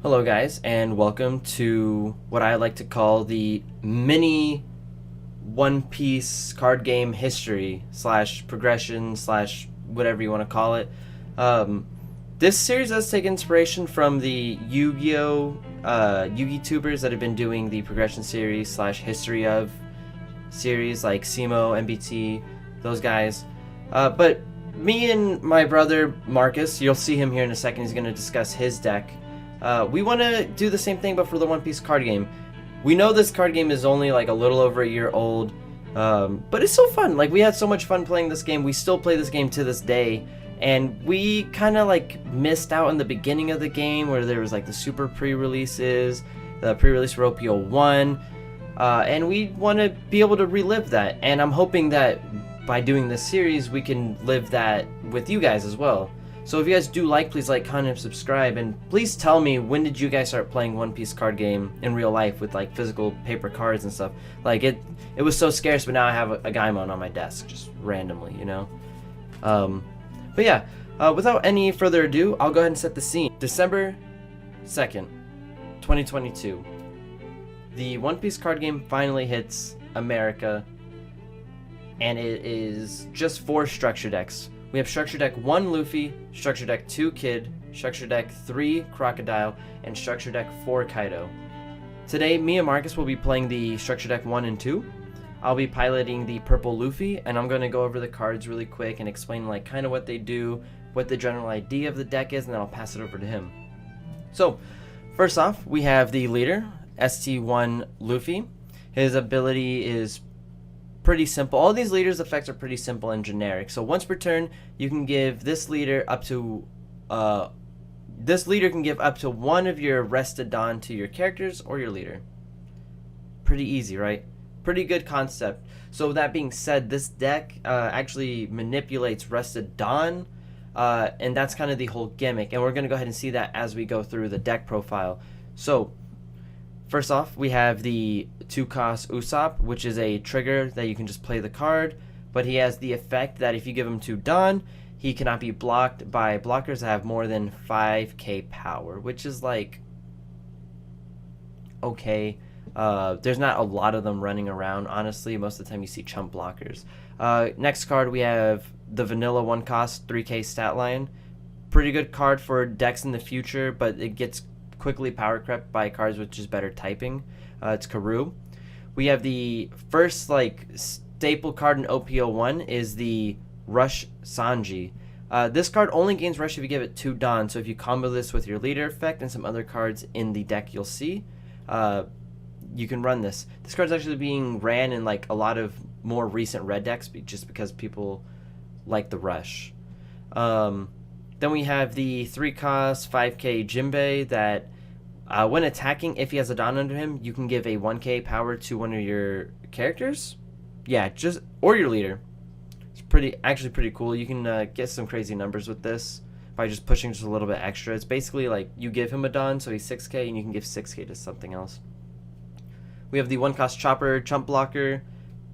Hello, guys, and welcome to what I like to call the mini One Piece card game history slash progression slash whatever you want to call it. Um, this series does take inspiration from the Yu-Gi-Oh! Yu-Gi tubers that have been doing the progression series slash history of series like Simo, MBT, those guys. But me and my brother Marcus, you'll see him here in a second, he's going to discuss his deck. We want to do the same thing but for the One Piece card game. We know this card game is only like a little over a year old, but it's so fun. Like, we had so much fun playing this game. We still play this game to this day, and we kind of like missed out in the beginning of the game where there was like the super pre-releases, the pre-release for OPO 1, and we want to be able to relive that, and I'm hoping that by doing this series we can live that with you guys as well. So if you guys do like, please like, comment, subscribe, and please tell me, when did you guys start playing One Piece card game in real life with like physical paper cards and stuff? Like, it was so scarce, but now I have a Gaimon on my desk just randomly, you know. But yeah, without any further ado, I'll go ahead and set the scene. December 2nd, 2022. The One Piece card game finally hits America, and it is just 4 structure decks. We have Structure Deck 1 Luffy, Structure Deck 2 Kid, Structure Deck 3 Crocodile, and Structure Deck 4 Kaido. Today, me and Marcus will be playing the Structure Deck 1 and 2. I'll be piloting the purple Luffy, and I'm going to go over the cards really quick and explain like kind of what they do, what the general idea of the deck is, and then I'll pass it over to him. So, first off, we have the leader, ST1 Luffy. His ability is pretty simple. All these leaders' effects are pretty simple and generic. So once per turn, you can give this leader up to one of your Rested Dawn to your characters or your leader. Pretty easy, right? Pretty good concept. So that being said, this deck actually manipulates Rested Dawn, and that's kind of the whole gimmick. And we're going to go ahead and see that as we go through the deck profile. So first off, we have the 2-cost Usopp, which is a trigger that you can just play the card, but he has the effect that if you give him 2 Dawn, he cannot be blocked by blockers that have more than 5k power, which is like, okay. There's not a lot of them running around, honestly. Most of the time you see chump blockers. Next card, we have the vanilla 1-cost 3k stat line. Pretty good card for decks in the future, but it gets quickly power crept by cards with just better typing. It's Karoo. We have the first like staple card in OPO1 is the Rush Sanji. This card only gains Rush if you give it 2 Dawn, so if you combo this with your leader effect and some other cards in the deck you'll see, you can run this. This card's actually being ran in like a lot of more recent red decks just because people like the Rush. Then we have the 3-cost 5k Jinbei that when attacking, if he has a Dawn under him, you can give a 1k power to one of your characters. Yeah, or your leader. It's actually pretty cool. You can get some crazy numbers with this by just pushing just a little bit extra. It's basically like you give him a Dawn, so he's 6k, and you can give 6k to something else. We have the 1-cost Chopper Chump Blocker.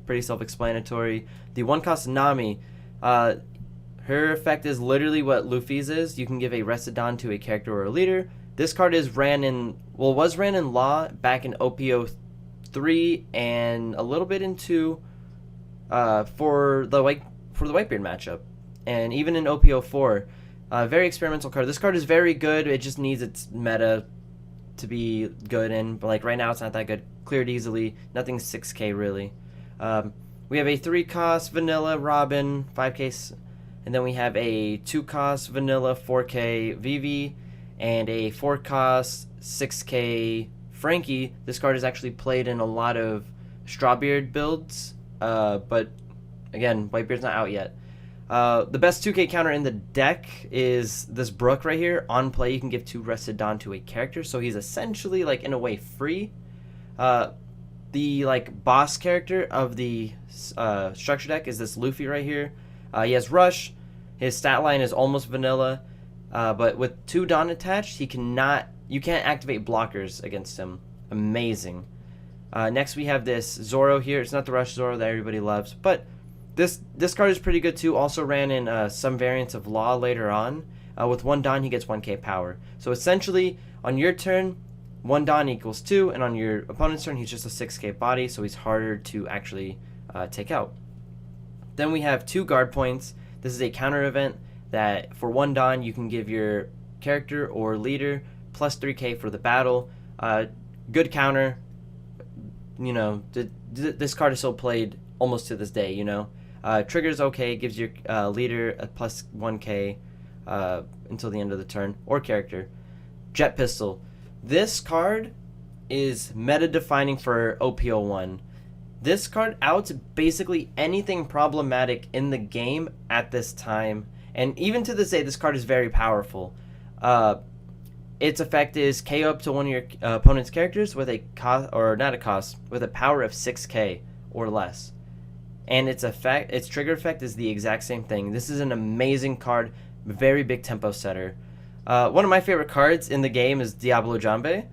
Pretty self-explanatory. The 1-cost Nami. Her effect is literally what Luffy's is. You can give a Rested Dawn to a character or a leader. This card was ran in Law back in OPO 3 and a little bit into for the Whitebeard matchup, and even in OPO 4. Very experimental card. This card is very good. It just needs its meta to be good, and but like right now it's not that good. Cleared easily. Nothing 6k really. We have a 3-cost vanilla Robin 5k. And then we have a 2-cost vanilla 4k Vivi and a 4-cost 6k Frankie. This card is actually played in a lot of Strawbeard builds, but again, Whitebeard's not out yet. The best 2k counter in the deck is this Brook right here. On play, you can give 2 Rested Dawn to a character, so he's essentially like in a way free. The like boss character of the structure deck is this Luffy right here. He has Rush. His stat line is almost vanilla, but with 2 Dawn attached, you can't activate blockers against him. Amazing. Next we have this Zoro here. It's not the Rush Zoro that everybody loves, but this card is pretty good too. Also ran in some variants of Law later on. With 1 Don, he gets 1k power. So essentially, on your turn, 1 Don equals 2, and on your opponent's turn, he's just a 6k body, so he's harder to actually take out. Then we have 2 guard points. This is a counter event that for 1 Don, you can give your character or leader plus 3k for the battle. Good counter. You know, this card is still played almost to this day, you know. Trigger's okay, gives your leader a plus 1k until the end of the turn, or character. Jet Pistol. This card is meta defining for OP01. This card outs basically anything problematic in the game at this time, and even to this day, this card is very powerful. Its effect is KO up to one of your opponent's characters with a cost, or not a cost, with a power of 6k or less. And its trigger effect is the exact same thing. This is an amazing card, very big tempo setter. One of my favorite cards in the game is Diablo Jambe.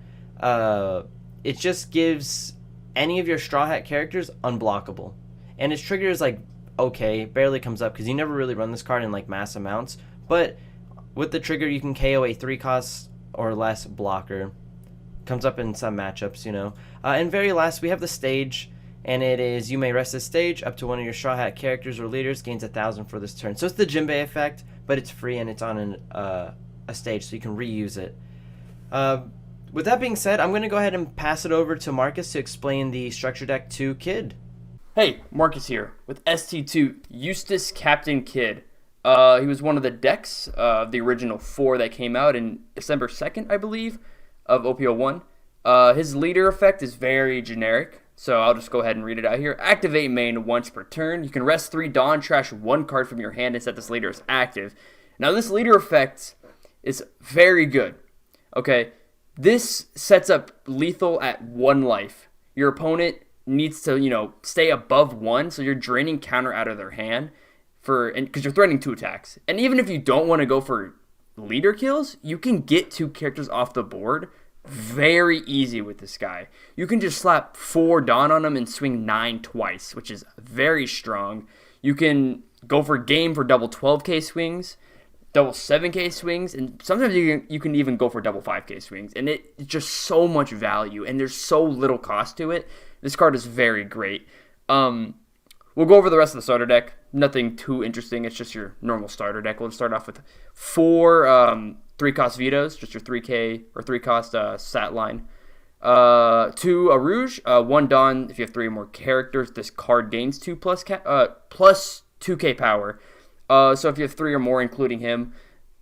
It just gives any of your Straw Hat characters unblockable. And its trigger is like okay, barely comes up because you never really run this card in like mass amounts. But with the trigger, you can KO a 3-cost or less blocker. Comes up in some matchups, you know. And very last, we have the stage. And it is, you may rest this stage up to one of your Straw Hat characters or leaders gains 1,000 for this turn. So it's the Jinbei effect, but it's free and it's on a stage, so you can reuse it. With that being said, I'm going to go ahead and pass it over to Marcus to explain the Structure Deck 2 Kid. Hey, Marcus here with ST2 Eustace Captain Kidd. He was one of the decks of the original 4 that came out in December 2nd, I believe, of OP01. His leader effect is very generic, so I'll just go ahead and read it out here. Activate main once per turn. You can rest 3 Dawn, trash 1 card from your hand and set this leader as active. Now this leader effect is very good. Okay, this sets up lethal at 1 life. Your opponent needs to, stay above 1, so you're draining counter out of their hand because you're threatening 2 attacks. And even if you don't want to go for leader kills, you can get 2 characters off the board very easy with this guy. You can just slap 4 Dawn on him and swing 9 twice, which is very strong. You can go for game for double 12k swings, double 7k swings, and sometimes you can even go for double 5k swings. And it's just so much value, and there's so little cost to it. This card is very great. We'll go over the rest of the starter deck. Nothing too interesting. It's just your normal starter deck. We'll start off with 4 3-cost vetoes, just your 3k or 3-cost stat line. 2 Arouge, 1 Dawn. If you have 3 or more characters, this card gains 2 plus 2k power. So if you have 3 or more, including him,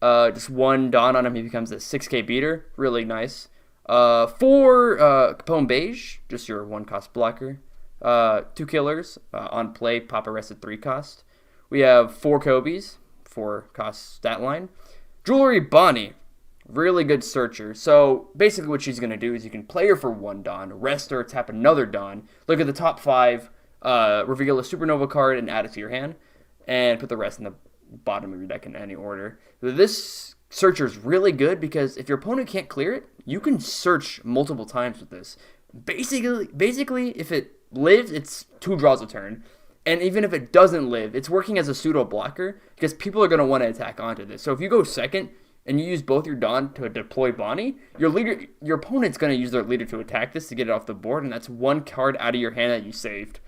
just 1 Dawn on him, he becomes a 6k beater. Really nice. 4 Capone Beige, just your 1-cost blocker. 2 killers on play, pop arrested 3-cost. We have 4 Kobe's, 4-cost stat line. Jewelry Bonnie, really good searcher. So basically what she's going to do is you can play her for 1 Dawn, rest her, tap another Dawn, look at the top 5, reveal a Supernova card and add it to your hand, and put the rest in the bottom of your deck in any order. This searcher is really good because if your opponent can't clear it, you can search multiple times with this. Basically, if it lives, it's 2 draws a turn. And even if it doesn't live, it's working as a pseudo blocker because people are going to want to attack onto this. So if you go second and you use both your Dawn to deploy Bonnie, your opponent's going to use their leader to attack this to get it off the board, and that's 1 card out of your hand that you saved.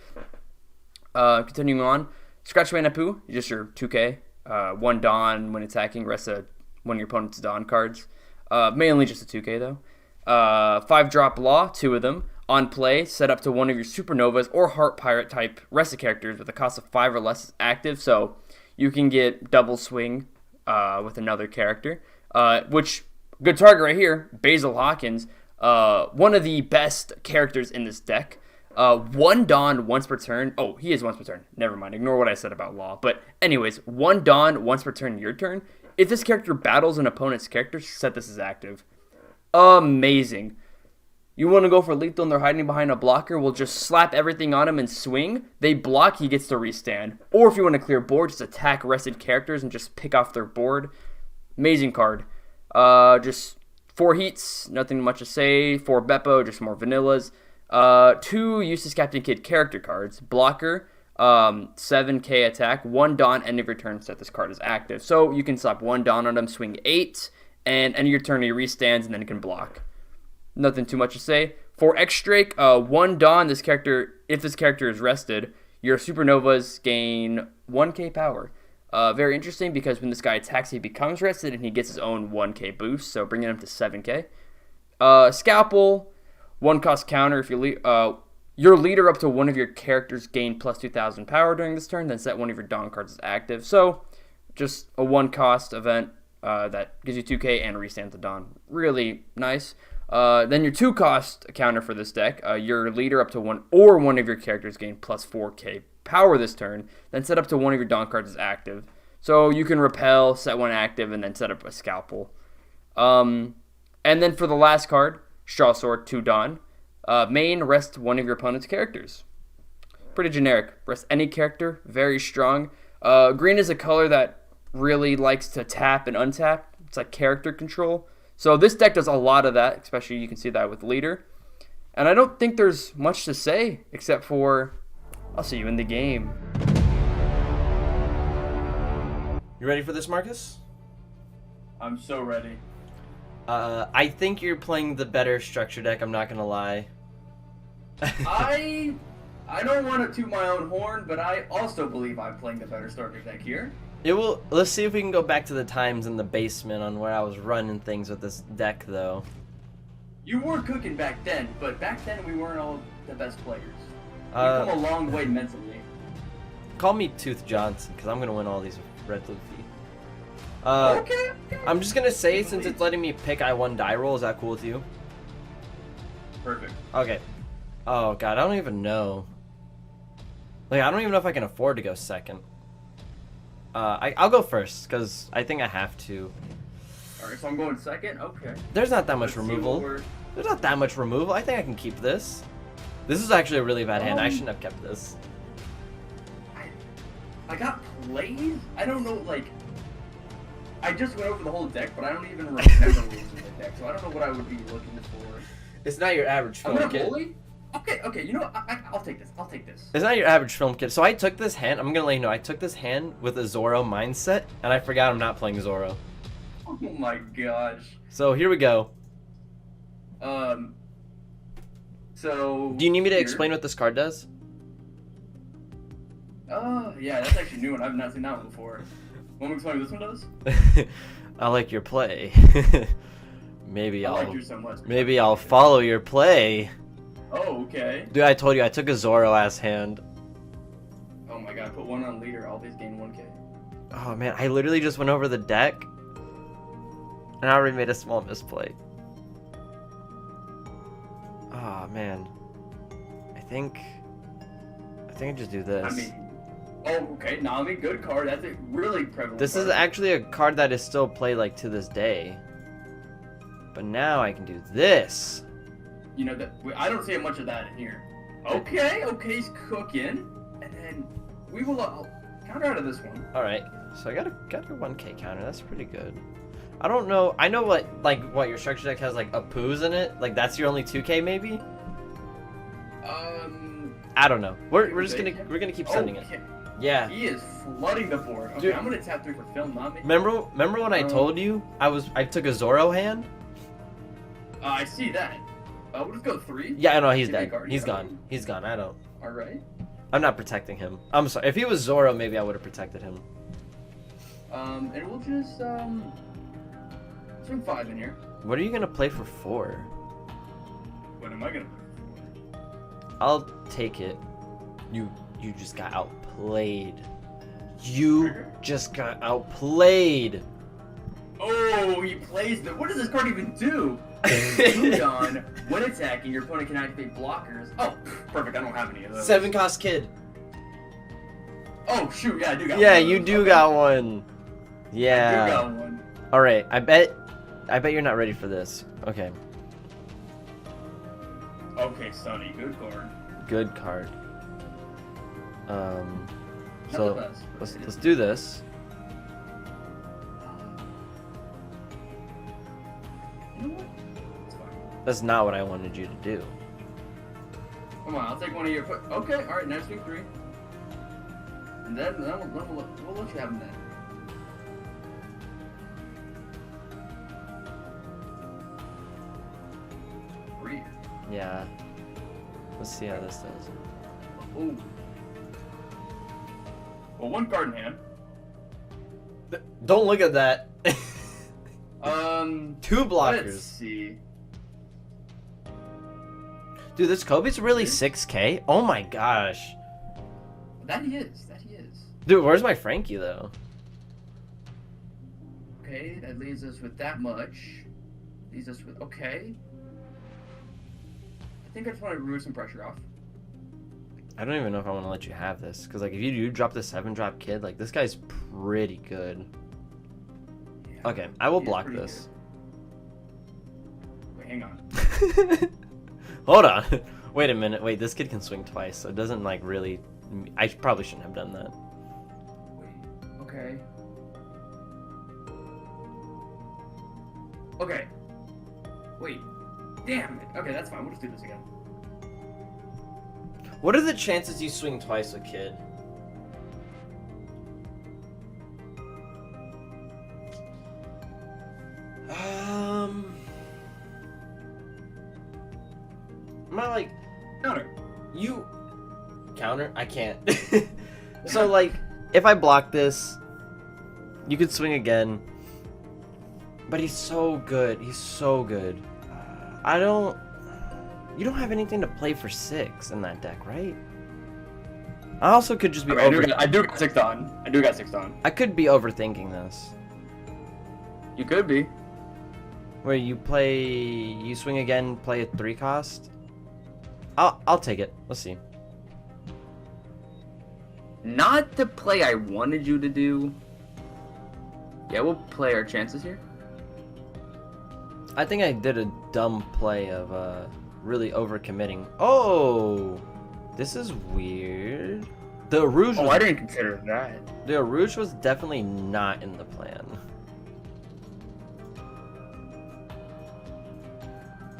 Continuing on, Scratch Away Napu, just your 2k. 1 Dawn when attacking, rest one of your opponent's Dawn cards. Mainly just a 2k though. 5-drop Law, 2 of them. On play, set up to one of your Supernovas or Heart Pirate type rested characters with a cost of 5 or less active, so you can get double swing with another character. Which, good target right here, Basil Hawkins, one of the best characters in this deck. 1 Dawn once per turn. Oh, he is once per turn. Never mind, ignore what I said about Law. But anyways, 1 Dawn once per turn your turn. If this character battles an opponent's character, set this as active. Amazing. You want to go for lethal and they're hiding behind a blocker, we'll just slap everything on him and swing. They block, he gets to restand. Or if you want to clear board, just attack rested characters and just pick off their board. Amazing card. Just 4 heats, nothing much to say. 4 Beppo, just more vanillas. 2 Eustace Captain Kidd character cards. Blocker, 7k attack, 1 Dawn, end of your turn, set this card as active. So you can slap 1 Dawn on him, swing 8, and end of your turn he restands, and then he can block. Nothing too much to say. For X-Drake, 1 Dawn, this character, if this character is rested, your Supernovas gain 1k power. Very interesting because when this guy attacks, he becomes rested and he gets his own 1k boost, so bringing him to 7k. Scalpel, 1 cost counter. If you your leader up to one of your characters gain plus 2,000 power during this turn, then set one of your Dawn cards as active. So just a 1 cost event that gives you 2k and restands the Dawn. Really nice. Then your 2 cost counter for this deck, your leader up to one or one of your characters gain plus 4k power this turn, then set up to one of your Dawn cards as active. So you can repel, set one active, and then set up a Scalpel. And then for the last card, Straw Sword, 2 Dawn. Main, rest one of your opponent's characters. Pretty generic. Rest any character, very strong. Green is a color that really likes to tap and untap. It's like character control. So this deck does a lot of that, especially you can see that with leader. And I don't think there's much to say except for I'll see you in the game. You ready for this, Marcus? I'm so ready. I think you're playing the better structure deck, I'm not gonna lie. I don't want to toot my own horn, but I also believe I'm playing the better starter deck here. Let's see if we can go back to the times in the basement on where I was running things with this deck, though. You were cooking back then, but back then we weren't all the best players. We've Uh, come a long way mentally. Call me Tooth Johnson, because I'm gonna win all these with Red Luffy. Okay. I'm just gonna say, since it's letting me pick I1 die roll, is that cool with you? Perfect. Okay. Oh god, I don't even know. Like, I don't even know if I can afford to go second. I'll go first, because I think I have to. Alright, so I'm going second? Okay. There's not that much Let's see removal. what we're- There's not that much removal. I think I can keep this. This is actually a really bad hand. I shouldn't have kept this. I got played? I don't know, like... I just went over the whole deck, but I don't even remember rules in the deck, so I don't know what I would be looking for. It's not your average I'm film gonna kit. bully? Okay, you know what? I'll take this. I'll take this. It's not your average film kit. So I took this hand. I'm gonna let you know. I took this hand with a Zoro mindset, and I forgot I'm not playing Zoro. Oh my gosh. So here we go. So... Do you need me to here- explain what this card does? Yeah, that's actually a new one. I've not seen that one before. Want me to explain what this one does? I like your play. Maybe I like I'll you so much. maybe I'll follow your play. Oh, okay. Dude, I told you I took a Zoro ass hand. Oh my god, put one on leader. All these gain 1k. Oh man, I literally just went over the deck, and I already made a small misplay. Oh man, I think I just do this. I mean, oh, okay, Nami, good card. That's a really prevalent This is card. actually a card that is still played like to this day. But now I can do this. You know, I don't see much of that in here. Okay, he's cooking. And then we will counter out of this one. All right, so I got a 1k counter. That's pretty good. I don't know. I know what your structure deck has like a poos in it. Like that's your only 2k maybe. I don't know. We're just gonna keep sending it. Okay. Yeah. He is flooding the board. Okay, Dude. I'm gonna tap 3 for film, Nami. Remember when I told you I took a Zoro hand? I see that. We'll just go 3. Yeah, I know he's Give me a dead. card, He's yeah. gone. He's gone. I don't. Alright. I'm not protecting him. I'm sorry. If he was Zoro, maybe I would have protected him. And we'll just swing 5 in here. What are you gonna play for 4? What am I gonna I'll take it. You just got outplayed. You Trigger? just got outplayed. Oh, he plays the. What does this card even do? Udon, when attacking, your opponent can activate blockers. Oh, perfect. I don't have any of those. 7 cost kid. Oh shoot, yeah, I do got Yeah, one. of you those. do Okay. got one. I do Yeah. got one. All right. I bet you're not ready for this. Okay. Okay, Sonny, good card. Good card. Not So the best, but it let's is- do this. You know what? It's fine. That's not what I wanted you to do. Come on, I'll take one of your. Okay, all right, now swing 3. And then we'll let you have him then. Three. Yeah. Let's see how this does. Oh. Well, one card in hand. Don't look at that. Two Let's blockers. see. Dude, this Kobe's really 6K? Oh my gosh. That he is. That he is. Dude, where's my Frankie though? Okay, that leaves us with that much. Leaves us with okay. I think I just want to remove some pressure off. I don't even know if I want to let you have this. Because, like, if you do drop the 7-drop kid, like, this guy's pretty good. Yeah, Okay, I will he is block pretty this. good. Wait, hang on. Hold on. Wait a minute. Wait, this kid can swing twice, so it doesn't, like, really... I probably shouldn't have done that. Wait, okay. Okay. Wait. Damn it. Okay, that's fine. We'll just do this again. What are the chances you swing twice with kid? Am I like... Counter. You... Counter? I can't. So, like, if I block this, you could swing again. But he's so good. He's so good. I don't... You don't have anything to play for 6 in that deck, right? I also could just be Okay, I do got 6 on. I do got 6 on. I could be overthinking this. You could be. Where you play... You swing again, play a 3 cost? I'll take it. Let's see. Not the play I wanted you to do. Yeah, we'll play our chances here. I think I did a dumb play of really overcommitting. Oh! This is weird. The Rouge Oh, was, I didn't consider that. the Rouge was definitely not in the plan.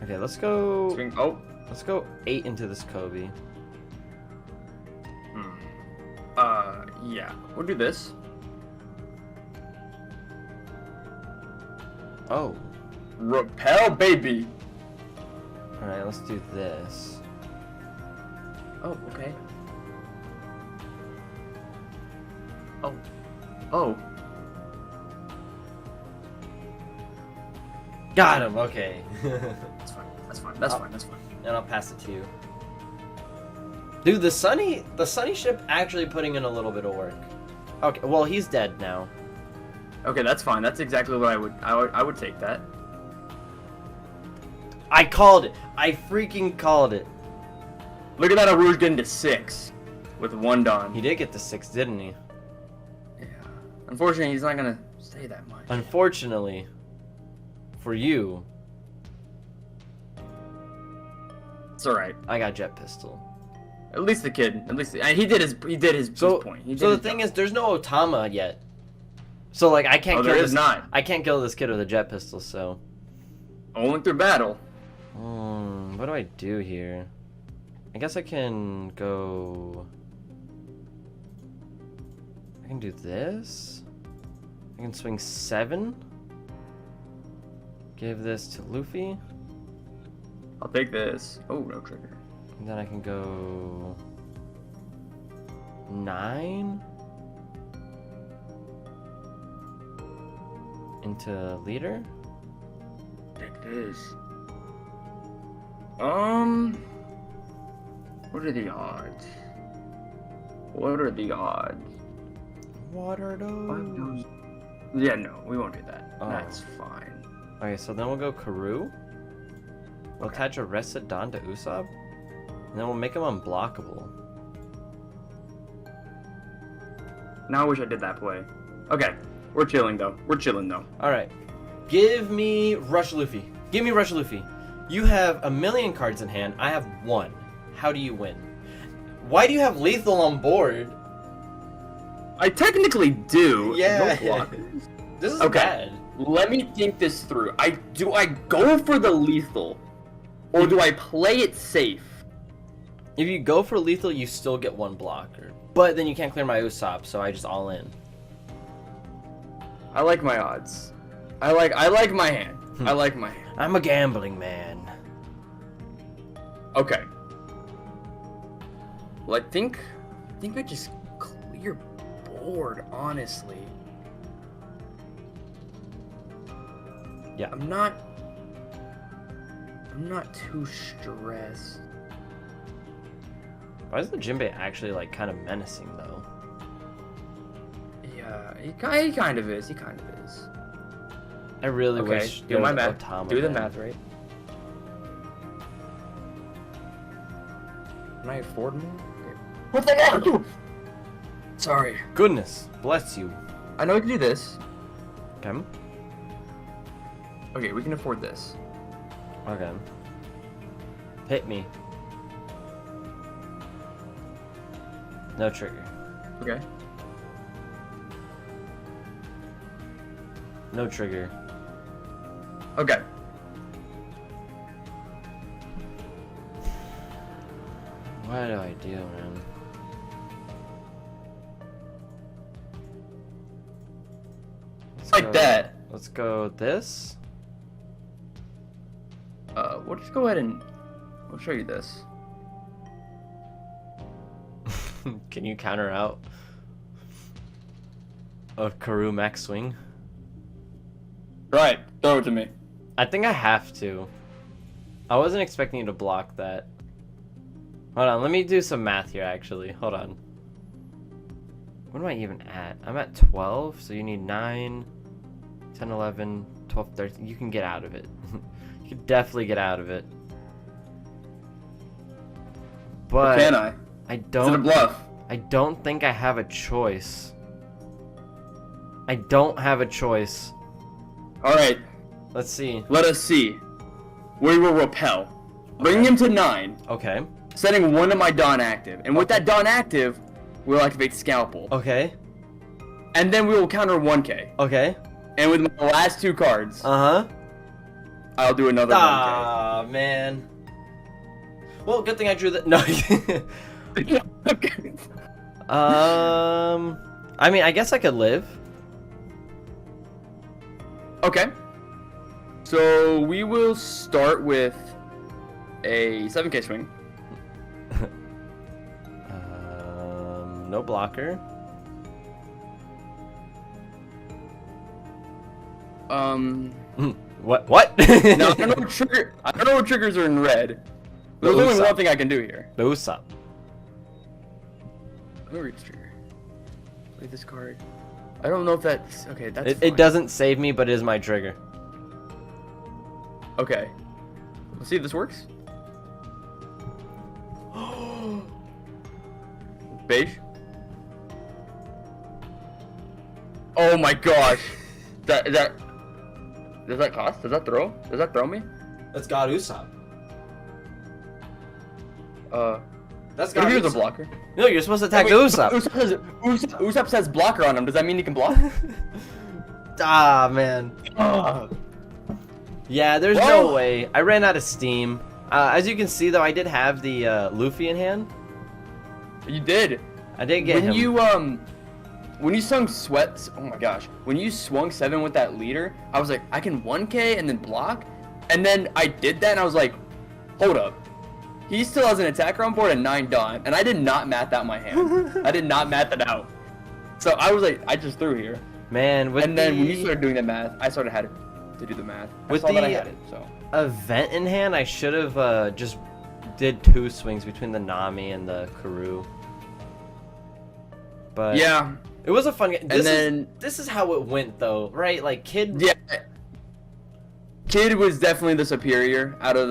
Okay, let's go. Swing. Oh. Let's go 8 into this Kobe. Yeah. We'll do this. Oh. Repel, baby. Alright, let's do this. Oh, okay. Oh. Oh. Got him, okay. That's fine. That's fine. That's Oh. fine. That's fine. And I'll pass it to you. Dude, the Sunny ship actually putting in a little bit of work. Okay, well, he's dead now. Okay, that's fine. That's exactly what I would take that. I called it. I freaking called it. Look at that Arouge getting to 6 with 1 done. He did get to 6, didn't he? Yeah. Unfortunately, he's not gonna stay that much. Unfortunately, for you, It's all right. I got Jet Pistol. At least the kid. At least he did his So, point. He did so the his thing job. is, there's no Otama yet. So like, I can't Oh, kill there this. is not. I can't kill this kid with a Jet Pistol. So, Only through battle. what do I do here? I guess I can go. I can do this. I can swing 7. Give this to Luffy. I'll take this. Oh, no trigger. And then I can go 9 into leader. Take this. What are the odds? What are the odds? What are those? Yeah, no, we won't do that. Oh. That's fine. Okay, so then we'll go Karoo. We'll attach a Reset Dawn to Usopp. And then we'll make him unblockable. Now I wish I did that play. Okay, we're chilling though. We're chilling though. Alright. Give me Rush Luffy. Give me Rush Luffy. You have 1,000,000 cards in hand. I have 1. How do you win? Why do you have Lethal on board? I technically do. Yeah. No block. This is Okay. bad. Let me think this through. Do I go for the lethal, or do I play it safe? If you go for lethal, you still get 1 blocker. But then you can't clear my Usopp, so I just all in. I like my odds. I like my hand. I like my hand. I'm a gambling man. Okay. Well, I think I just clear board, honestly. Yeah. I'm not too stressed. Why is the Jinbei actually like kind of menacing though? Yeah, he kind of is. He kind of is. I really Okay, wish. do my math. Otama Do the man. math right. Can I afford more? Okay. What the hell? Sorry. Goodness bless you. I know we can do this. Okay. Okay, we can afford this. Okay. Hit me. No trigger. Okay. No trigger. Okay. What do I do, man? Let's Like go- that. Let's go this. We'll just go ahead and we'll show you this. Can you counter out a Karoo max swing? Right. Throw it to me. I think I have to. I wasn't expecting you to block that. Hold on, let me do some math here actually. Hold on. What am I even at? I'm at 12, so you need 9, 10, 11, 12, 13. You can get out of it. You can definitely get out of it. But Can I? I Is it a don't bluff? I don't think I have a choice. I don't have a choice. All right. Let's see. Let us see. We will repel. Bring him to 9. Okay. Setting one of my Dawn active, and with that Dawn active, we'll activate Scalpel, Okay. and then we will counter 1K. Okay. And with my last 2 cards, Uh-huh. I'll do another 1K. Ah, man. Well, good thing I drew that. No. Okay. I mean, I guess I could live. Okay. So we will start with a 7K swing. No blocker. What? What? No, I don't know what trigger. I don't know what triggers are in red. There's only Usopp. one thing I can do here. The Usopp. Let me read this trigger. Play this card. I don't know if that's okay. That's It fine. doesn't save me, but it is my trigger. Okay. Let's see if this works. Beige. Oh my gosh. Does that cost? Does that throw? Does that throw me? That's God Usopp. That's What if he was a blocker? No, you're supposed to attack Wait, the Usopp. Usopp says blocker on him. Does that mean he can block? Ah, man. Yeah, there's Well- no way. I ran out of steam. As you can see, though, I did have the Luffy in hand. You did. I did get him. When you sung sweats, oh my gosh, when you swung 7 with that leader, I was like, I can 1K and then block, and then I did that and I was like, hold up, he still has an attacker on board and 9 Dawn, and I did not math out my hand. I did not math it out. So I was like, I just threw here, Man, with and then when you the started doing the math, I sort of had to do the math. I With saw that I the- had it, so event in hand, I should have just did 2 swings between the Nami and the Karoo. But yeah, it was a fun game. and then This is how it went, though, right? Like, Kid. yeah, Kid was definitely the superior out of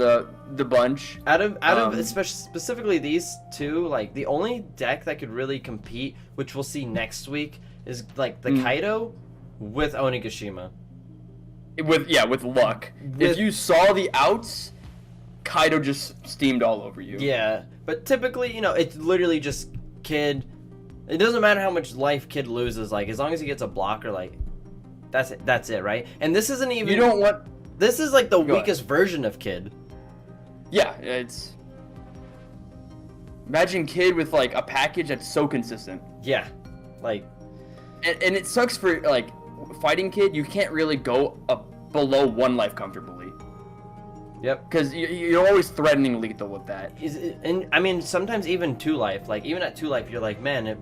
the bunch. Out of Um, especially specifically these two, like the only deck that could really compete, which we'll see next week, is like the Kaido with Onigashima. With luck. If you saw the outs, Kaido just steamed all over you. Yeah, but typically, it's literally just Kid. It doesn't matter how much life Kid loses, like as long as he gets a blocker, like that's it, right? And this isn't even. You don't want. This is like the Go ahead. weakest version of Kid. Yeah, it's. Imagine Kid with like a package that's so consistent. Yeah, like And it sucks for like fighting Kid. You can't really go below 1 life comfortably. yep. Because you're always threatening lethal with that. And I mean, sometimes even 2 life. Like even at 2 life, you're like, man, if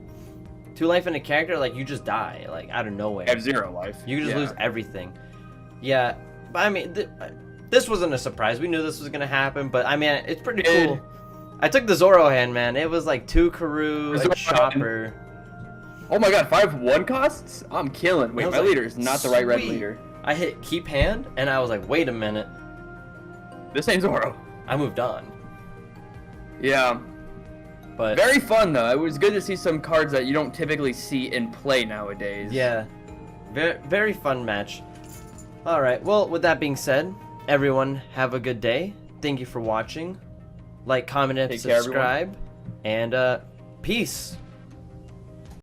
2 life in a character, like you just die, like out of nowhere. I have 0 life. You just lose everything. Yeah, but I mean, this wasn't a surprise. We knew this was gonna happen, but I mean, it's pretty cool. I took the Zoro hand, man. It was like 2 Karoo, a Chopper. Oh my god, 5-1 costs? I'm killing. Wait, my leader is not the right red sweet. leader. I hit keep hand, and I was like, wait a minute. This ain't Zoro. I moved on. Yeah. But Very fun, though. It was good to see some cards that you don't typically see in play nowadays. yeah, very, very fun match. All right, well, with that being said, everyone have a good day. Thank you for watching. Like, comment, and Take care, everyone. subscribe. And peace.